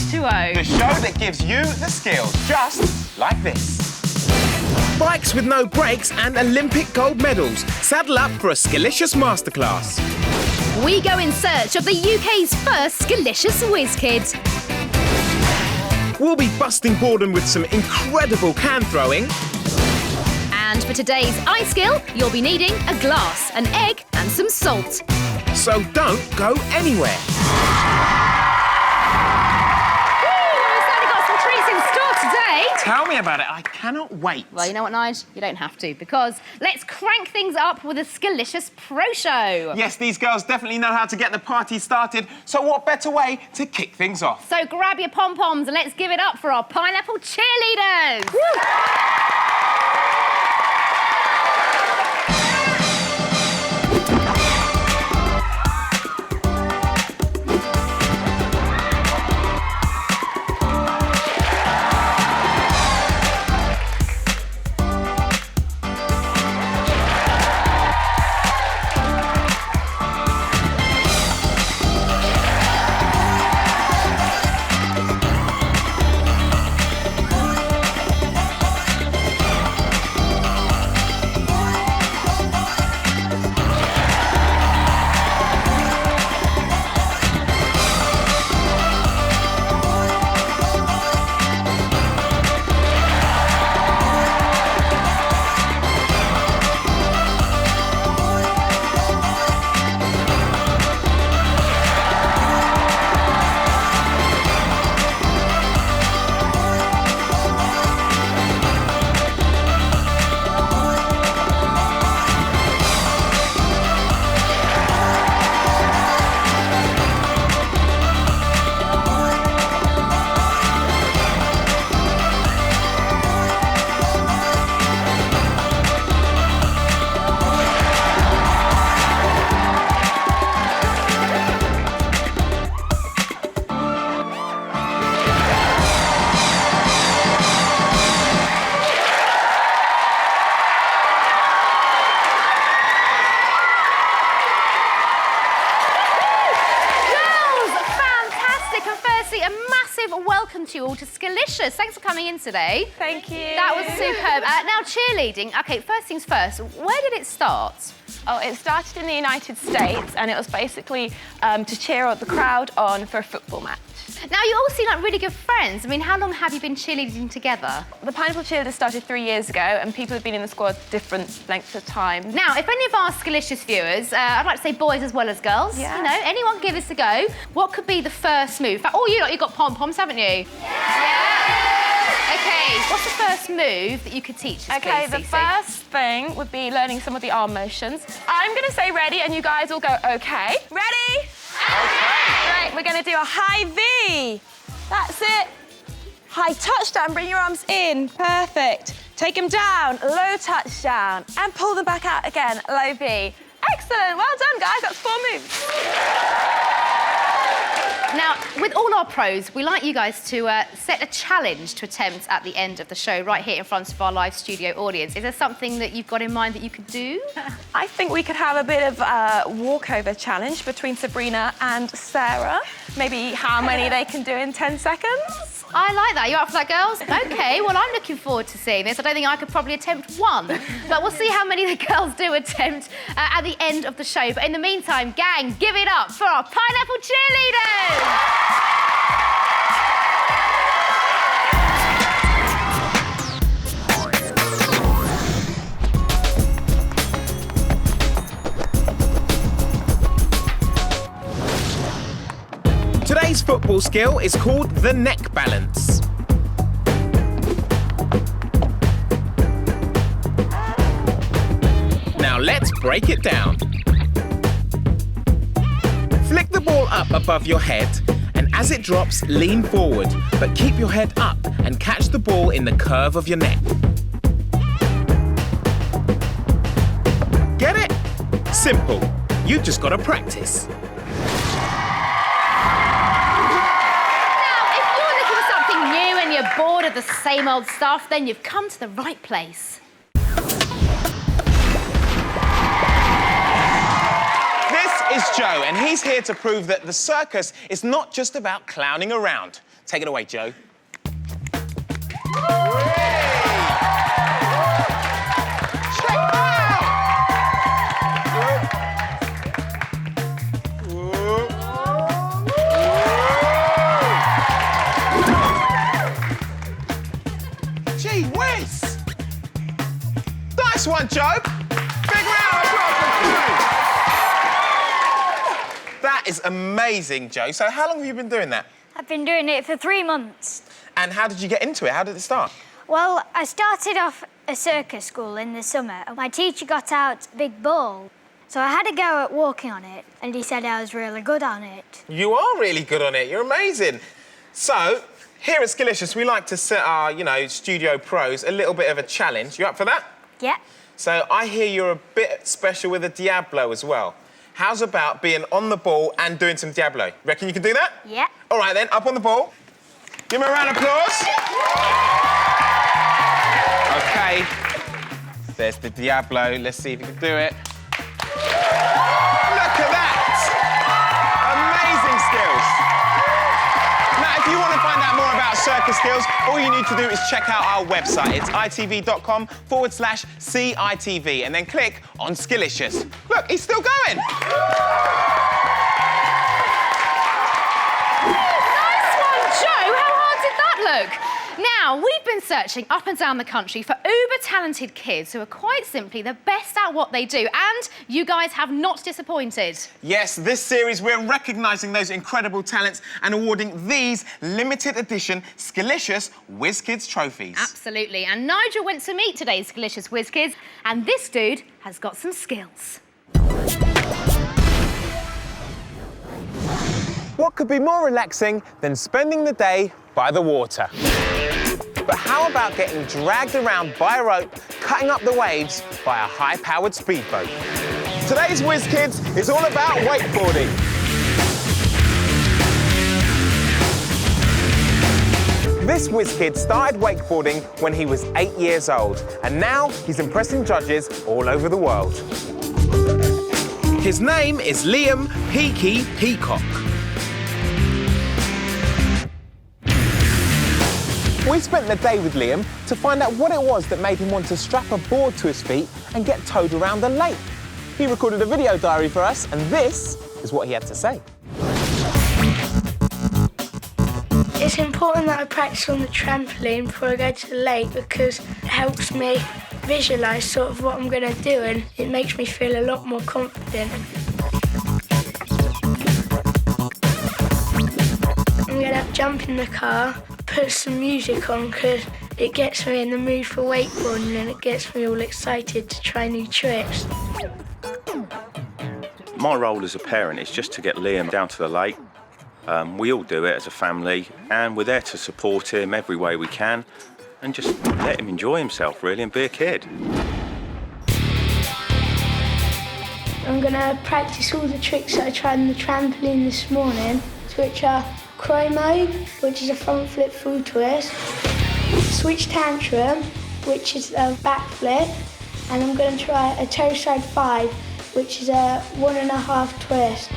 H2O. The show that gives you the skills, just like this. Bikes with no brakes and Olympic gold medals. Saddle up for a Skillicious masterclass. We go in search of the UK's first Skillicious Whizz Kid. We'll be busting boredom with some incredible can throwing. And for today's iSkill, you'll be needing a glass, an egg and some salt. So don't go anywhere. Tell me about it. I cannot wait. Well, you know what, Nige? You don't have to, because let's crank things up with a Skillicious Pro Show. Yes, these girls definitely know how to get the party started, so what better way to kick things off? So grab your pom-poms and let's give it up for our Pineapple Cheerleaders. Woo! Welcome to you all to Skillicious. Thanks for coming in today. Thank you. That was superb. Now, cheerleading. OK, first things first, where did it start? Oh, it started in the United States, and it was basically to cheer the crowd on for a football match. Now, you all seem like really good friends. I mean, how long have you been cheerleading together? The Pineapple Cheerleaders started 3 years ago, and people have been in the squad different lengths of time. Now, if any of our Skillicious viewers, I'd like to say boys as well as girls, yeah. You know, anyone give this a go, what could be the first move? In fact, all you lot, you've got pom-poms, haven't you? Yeah! OK, what's the first move that you could teach us, OK, please, the ZeeKay? first thing would be learning some of the arm motions. I'm going to say ready, and you guys will go OK. Ready? OK. Right, we're going to do a high V. That's it. High touchdown, bring your arms in. Perfect. Take them down, low touchdown, and pull them back out again, low V. Excellent, well done, guys, that's 4 moves. Now, with all our pros, we like you guys to set a challenge to attempt at the end of the show, right here in front of our live studio audience. Is there something that you've got in mind that you could do? I think we could have a bit of a walkover challenge between Sabrina and Sarah. Maybe how many they can do in 10 seconds. I like that. You up for that, girls? OK, well, I'm looking forward to seeing this. I don't think I could probably attempt one, but we'll see how many the girls do attempt at the end of the show. But in the meantime, gang, give it up for our Pineapple Cheerleaders! Today's football skill is called the neck balance. Now let's break it down. Flick the ball up above your head, and as it drops, lean forward, but keep your head up and catch the ball in the curve of your neck. Get it? Simple. You've just got to practice. You're bored of the same old stuff, then you've come to the right place. This is Joe, and he's here to prove that the circus is not just about clowning around. Take it away, Joe. Gee whiz! Nice one, Joe. Big round of applause for Joe. That is amazing, Joe. So how long have you been doing that? I've been doing it for 3 months. And how did you get into it? How did it start? Well, I started off a circus school in the summer. My teacher got out a big ball, so I had a go at walking on it, and he said I was really good on it. You are really good on it. You're amazing. So, here at Skillicious, we like to set our, studio pros a little bit of a challenge. You up for that? Yeah. So, I hear you're a bit special with a Diablo as well. How's about being on the ball and doing some Diablo? Reckon you can do that? Yeah. All right, then, up on the ball. Give him a round of applause. OK. There's the Diablo. Let's see if you can do it. Look at that! Amazing skills. Now, if you want to find out more about circus skills, all you need to do is check out our website. It's itv.com/CITV, and then click on Skillicious. Look, he's still going. Look, now, we've been searching up and down the country for uber-talented kids who are quite simply the best at what they do, and you guys have not disappointed. Yes, this series, we're recognising those incredible talents and awarding these limited edition Skillicious Whizz Kids trophies. Absolutely, and Nigel went to meet today's Skillicious Whizz Kids, and this dude has got some skills. What could be more relaxing than spending the day by the water? But how about getting dragged around by a rope, cutting up the waves by a high-powered speedboat? Today's Whizz Kids is all about wakeboarding. This Whizz Kid started wakeboarding when he was 8 years old, and now he's impressing judges all over the world. His name is Liam Peaky Peacock. We spent the day with Liam to find out what it was that made him want to strap a board to his feet and get towed around the lake. He recorded a video diary for us, and this is what he had to say. It's important that I practice on the trampoline before I go to the lake because it helps me visualise sort of what I'm going to do, and it makes me feel a lot more confident. I'm going to jump in the car, put some music on because it gets me in the mood for wakeboarding and it gets me all excited to try new tricks. My role as a parent is just to get Liam down to the lake. We all do it as a family, and we're there to support him every way we can and just let him enjoy himself, really, and be a kid. I'm going to practice all the tricks that I tried on the trampoline this morning, which are chromo, which is a front flip full twist, switch tantrum, which is a back flip, and I'm going to try a toe side 5, which is a 1.5 twist.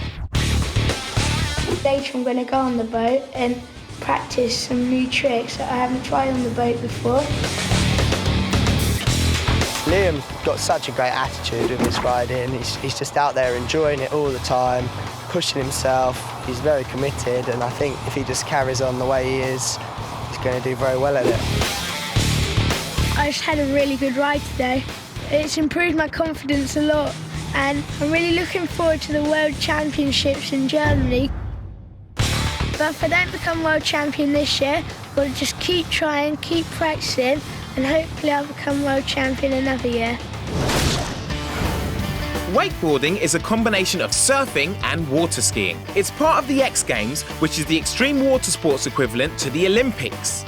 Later I'm going to go on the boat and practice some new tricks that I haven't tried on the boat before. Liam's got such a great attitude with his riding. He's just out there enjoying it all the time, pushing himself. He's very committed, and I think if he just carries on the way he is, he's going to do very well at it. I just had a really good ride today. It's improved my confidence a lot, and I'm really looking forward to the World Championships in Germany. But if I don't become World Champion this year, I'll just keep trying, keep practicing, and hopefully I'll become World Champion another year. Wakeboarding is a combination of surfing and water skiing. It's part of the X Games, which is the extreme water sports equivalent to the Olympics.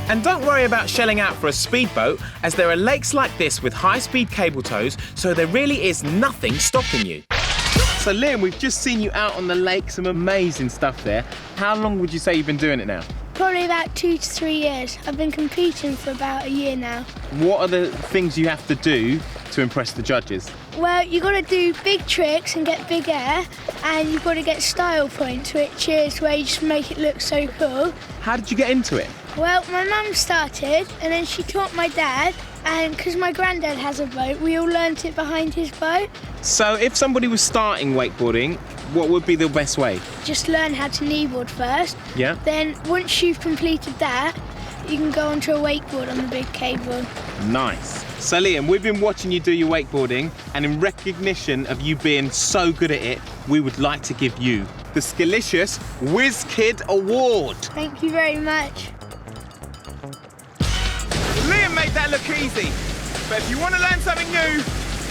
And don't worry about shelling out for a speedboat, as there are lakes like this with high-speed cable tows, so there really is nothing stopping you. So Liam, we've just seen you out on the lake, some amazing stuff there. How long would you say you've been doing it now? Probably about 2 to 3 years. I've been competing for about a year now. What are the things you have to do to impress the judges? Well, you've got to do big tricks and get big air, and you've got to get style points, which is where you just make it look so cool. How did you get into it? Well, my mum started, and then she taught my dad, and because my granddad has a boat, we all learnt it behind his boat. So if somebody was starting wakeboarding, what would be the best way? Just learn how to kneeboard first. Yeah. Then once you've completed that, you can go onto a wakeboard on the big cable. Nice. So Liam, we've been watching you do your wakeboarding, and in recognition of you being so good at it, we would like to give you the Skillicious Whizz Kid Award. Thank you very much. Liam made that look easy, but if you want to learn something new,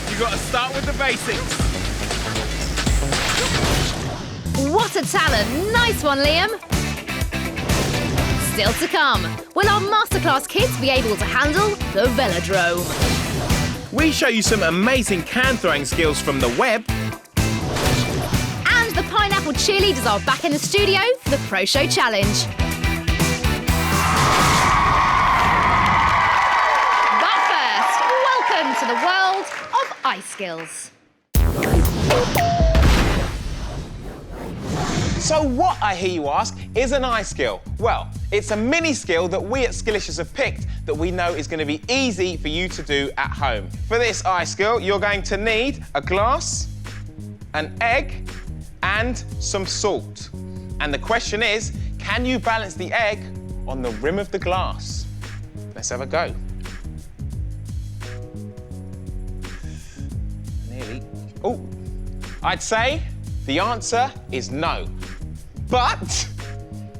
you've got to start with the basics. What a talent! Nice one, Liam. Still to come, will our masterclass kids be able to handle the velodrome? We show you some amazing can throwing skills from the web. And the Pineapple Cheerleaders are back in the studio for the Pro Show Challenge. But first, welcome to the world of ice skills. So what, I hear you ask, is an eye skill? Well, it's a mini skill that we at Skillicious have picked that we know is going to be easy for you to do at home. For this eye skill, you're going to need a glass, an egg, and some salt. And the question is, can you balance the egg on the rim of the glass? Let's have a go. Nearly. Oh, I'd say the answer is no. But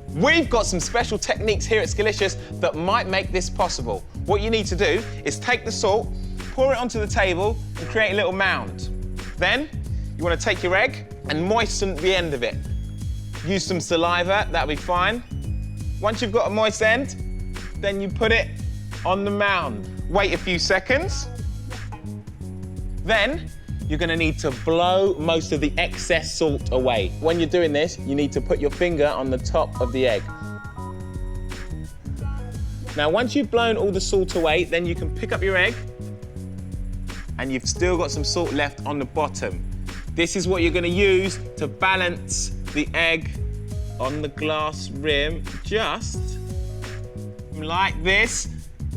we've got some special techniques here at Skillicious that might make this possible. What you need to do is take the salt, pour it onto the table and create a little mound. Then you want to take your egg and moisten the end of it. Use some saliva, that'll be fine. Once you've got a moist end, then you put it on the mound. Wait a few seconds. Then you're going to need to blow most of the excess salt away. When you're doing this, you need to put your finger on the top of the egg. Now, once you've blown all the salt away, then you can pick up your egg and you've still got some salt left on the bottom. This is what you're going to use to balance the egg on the glass rim, just like this.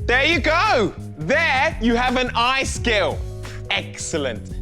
There you go. There you have an eye skill. Excellent.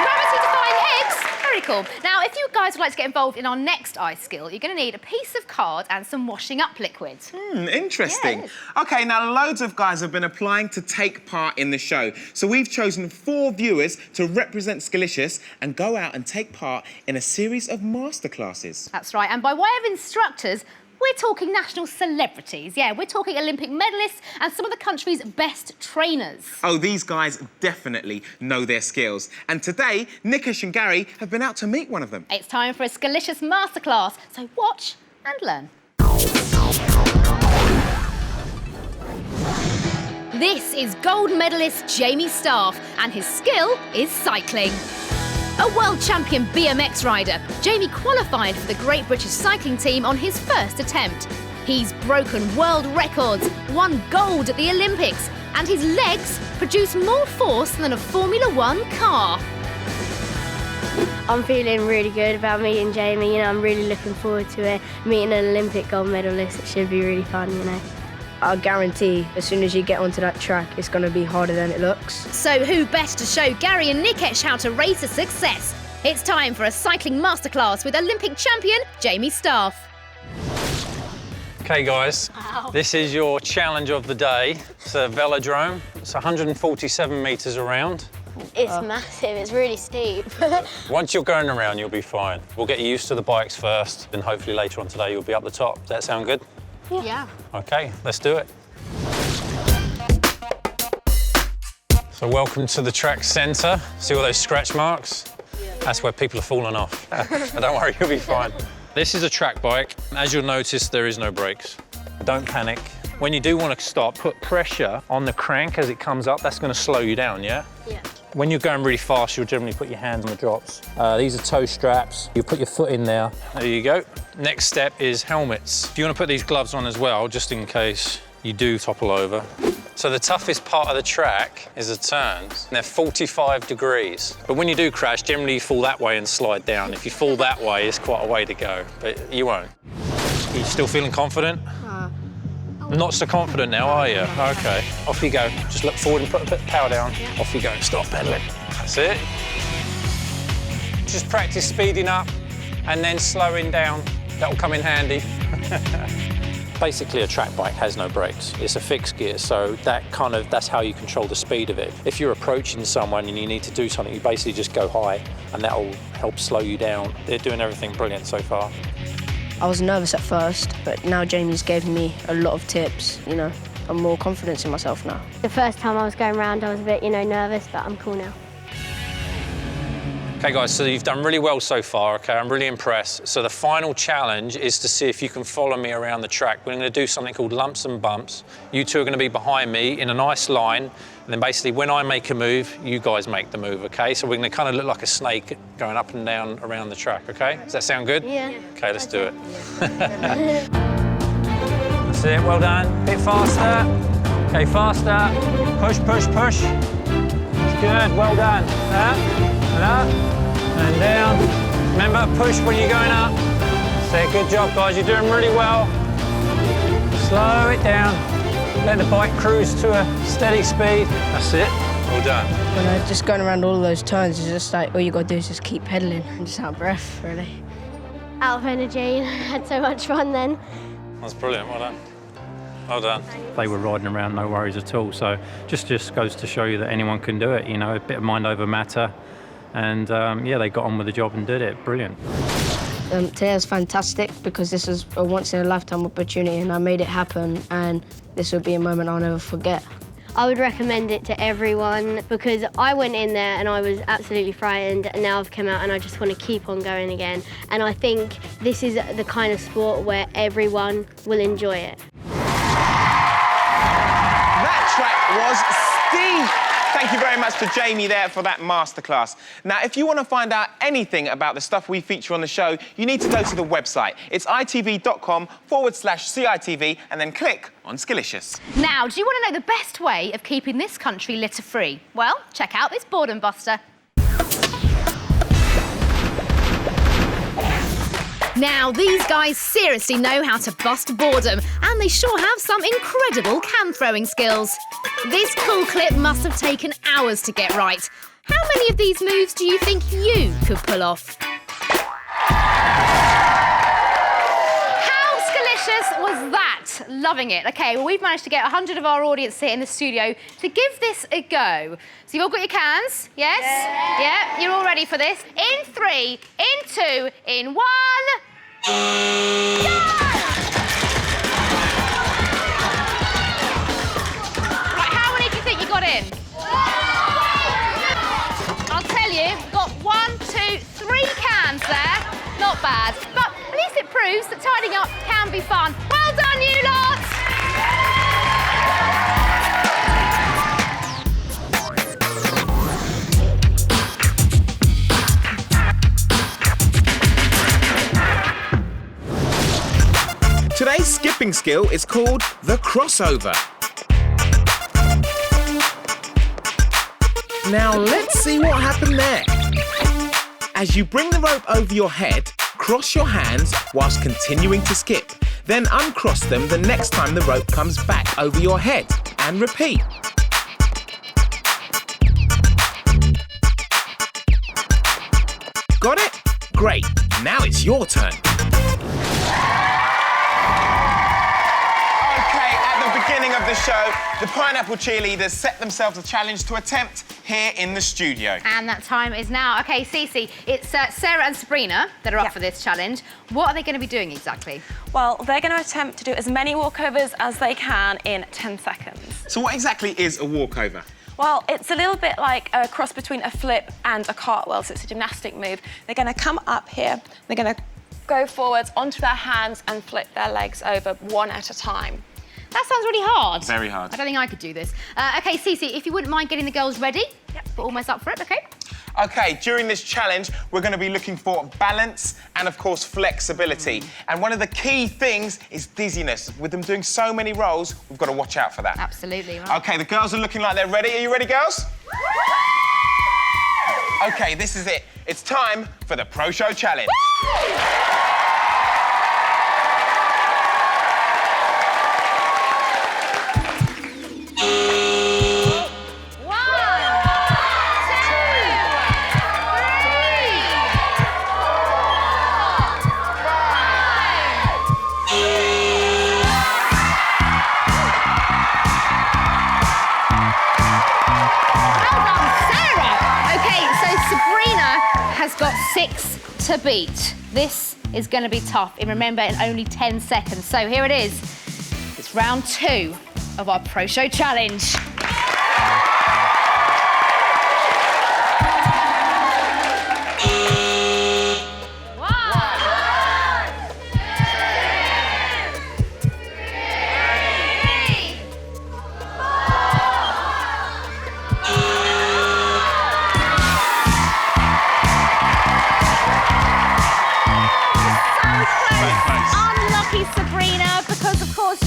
Gravity-defying eggs? Very cool. Now, if you guys would like to get involved in our next ice skill, you're going to need a piece of card and some washing up liquid. Interesting. Yes. OK, now loads of guys have been applying to take part in the show. So we've chosen 4 viewers to represent Skillicious and go out and take part in a series of masterclasses. That's right, and by way of instructors, we're talking national celebrities. Yeah, we're talking Olympic medalists and some of the country's best trainers. Oh, these guys definitely know their skills. And today, Nikesh and Gary have been out to meet one of them. It's time for a Skillicious masterclass, so watch and learn. This is gold medalist Jamie Staff, and his skill is cycling. A world champion BMX rider, Jamie qualified for the Great British Cycling Team on his first attempt. He's broken world records, won gold at the Olympics, and his legs produce more force than a Formula 1 car. I'm feeling really good about meeting Jamie, I'm really looking forward to it. Meeting an Olympic gold medalist, it should be really fun, I guarantee as soon as you get onto that track, it's going to be harder than it looks. So who better to show Gary and Nikesh how to race to success? It's time for a cycling masterclass with Olympic champion Jamie Staff. Okay guys, This is your challenge of the day. It's a velodrome. It's 147 metres around. It's massive, it's really steep. Once you're going around, you'll be fine. We'll get you used to the bikes first, and hopefully later on today you'll be up the top. Does that sound good? Yeah. Okay, let's do it. So welcome to the track centre. See all those scratch marks? Yeah. That's where people are falling off. But don't worry, you'll be fine. This is a track bike. As you'll notice, there is no brakes. Don't panic. When you do want to stop, put pressure on the crank as it comes up. That's going to slow you down, yeah? Yeah. When you're going really fast, you'll generally put your hands on the drops. These are toe straps. You put your foot in there. There you go. Next step is helmets. If you want to put these gloves on as well, just in case you do topple over. So the toughest part of the track is the turns. They're 45 degrees. But when you do crash, generally you fall that way and slide down. If you fall that way, it's quite a way to go, but you won't. Are you still feeling confident? Not so confident now, are you? Okay, off you go. Just look forward and put a bit of power down. Off you go, stop pedaling. That's it. Just practice speeding up and then slowing down. That'll come in handy. Basically, a track bike has no brakes. It's a fixed gear, so that's how you control the speed of it. If you're approaching someone and you need to do something, you basically just go high, and that'll help slow you down. They're doing everything brilliant so far. I was nervous at first, but now Jamie's given me a lot of tips. You know, I'm more confident in myself now. The first time I was going around, I was a bit, nervous, but I'm cool now. Okay, guys, so you've done really well so far, okay? I'm really impressed. So the final challenge is to see if you can follow me around the track. We're gonna do something called lumps and bumps. You two are gonna be behind me in a nice line, and then basically when I make a move, you guys make the move, okay? So we're gonna kind of look like a snake going up and down around the track, okay? Does that sound good? Yeah. Okay, let's do it. That's it, well done. Bit faster. Okay, faster. Push, push, push. It's good, well done. Up, and down. Remember, push when you're going up. That's it, good job, guys. You're doing really well. Slow it down. Let the bike cruise to a steady speed. That's it. Well done. When I'm just going around all of those turns, it's just like all you got to do is just keep pedaling. I'm just out of breath, really. Out of energy. Had so much fun then. That's brilliant. Well done. Well done. They were riding around, no worries at all. So just goes to show you that anyone can do it. A bit of mind over matter. And yeah, they got on with the job and did it. Brilliant. Today was fantastic because this was a once-in-a-lifetime opportunity and I made it happen, and this will be a moment I'll never forget. I would recommend it to everyone because I went in there and I was absolutely frightened, and now I've come out and I just want to keep on going again. And I think this is the kind of sport where everyone will enjoy it. That track was steep. Thank you very much to Jamie there for that masterclass. Now, if you want to find out anything about the stuff we feature on the show, you need to go to the website. It's itv.com/CITV and then click on Skillicious. Now, do you want to know the best way of keeping this country litter-free? Well, check out this boredom buster. Now, these guys seriously know how to bust boredom, and they sure have some incredible can-throwing skills. This cool clip must have taken hours to get right. How many of these moves do you think you could pull off? How skillicious was that? Loving it. OK, well, we've managed to get 100 of our audience here in the studio to give this a go. So you've all got your cans, yes? Yeah, you're all ready for this. In 3, in 2, in 1... Go! Right, how many do you think you got in? I'll tell you, got 1, 2, 3 cans there. Not bad. But at least it proves that tidying up can be fun. Well done, you lot! Today's skipping skill is called the crossover. Now let's see what happened there. As you bring the rope over your head, cross your hands whilst continuing to skip. Then uncross them the next time the rope comes back over your head, and repeat. Got it? Great. Now it's your turn. Beginning of the show, the Pineapple Cheerleaders set themselves a challenge to attempt here in the studio. And that time is now. OK, Cece, it's Sarah and Sabrina that are up for this challenge. What are they going to be doing exactly? Well, they're going to attempt to do as many walkovers as they can in 10 seconds. So what exactly is a walkover? Well, it's a little bit like a cross between a flip and a cartwheel, so it's a gymnastic move. They're going to come up here, they're going to go forwards onto their hands and flip their legs over one at a time. That sounds really hard. Very hard. I don't think I could do this. OK, Cece, if you wouldn't mind getting the girls ready. Yep. We're almost up for it, OK? OK, during this challenge, we're going to be looking for balance and, of course, flexibility. And one of the key things is dizziness. With them doing so many rolls, we've got to watch out for that. Absolutely. Right. OK, the girls are looking like they're ready. Are you ready, girls? OK, this is it. It's time for the Pro Show Challenge. Got 6 to beat. This is going to be tough. And remember, in only 10 seconds. So here it is. It's round 2 of our Pro Show Challenge.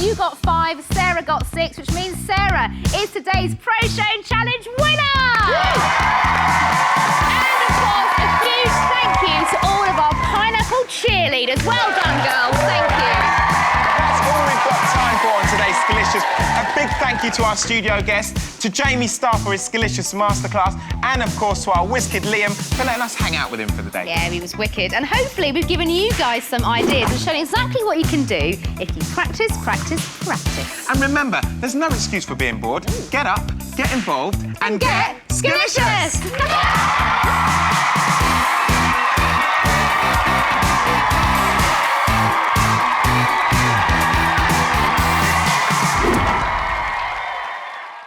You got 5, Sarah got 6, which means Sarah is today's Pro Show Challenge winner! And of course, a huge thank you to all of our Pineapple Cheerleaders. Well done, girls, thank you. That's all we've got time for on today's Skillicious. A big thank you to our studio guest, to Jamie Starr for his Skillicious Masterclass, and of course to our Whizz Kid Liam for letting us hang out with him for the day. Yeah, he was wicked. And hopefully we've given you guys some ideas and shown exactly what you can do if you practice, practice, practice. And remember, there's no excuse for being bored. Get up, get involved, and get Skillicious!